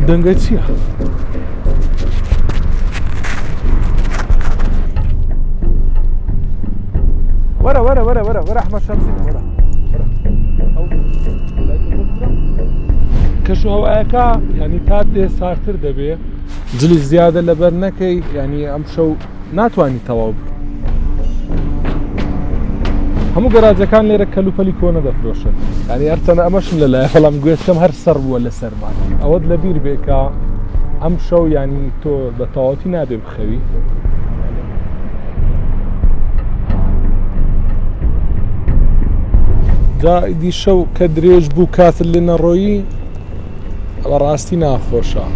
دەنگە چییە؟ وەرە وەرە وەرە وەرە وەرە ئەحمەد شەمسی وەرە کەش و هەوایەکە ینی تا دێ سارتر دەبێ جلی زیادە لەبەر نەکەی ینی ئەم شەو ناتوانانی تەواو هەموو گەراجەکان لێرە کەلوپەلی کۆنە دەفرۆشن ینی هەرچەندە ئەمەشم لەلایە بەڵام گوێچکەم هەر سەر بووە لە سەرمان ئەوەت لەبیر بێکە ئەم شەو ینی تۆ بە تەواوەتی نابێ بخەوی جا ئیدی شەو کە درێژ بوو کاتت لێ نەڕۆیی بەڕاستی ناخۆشە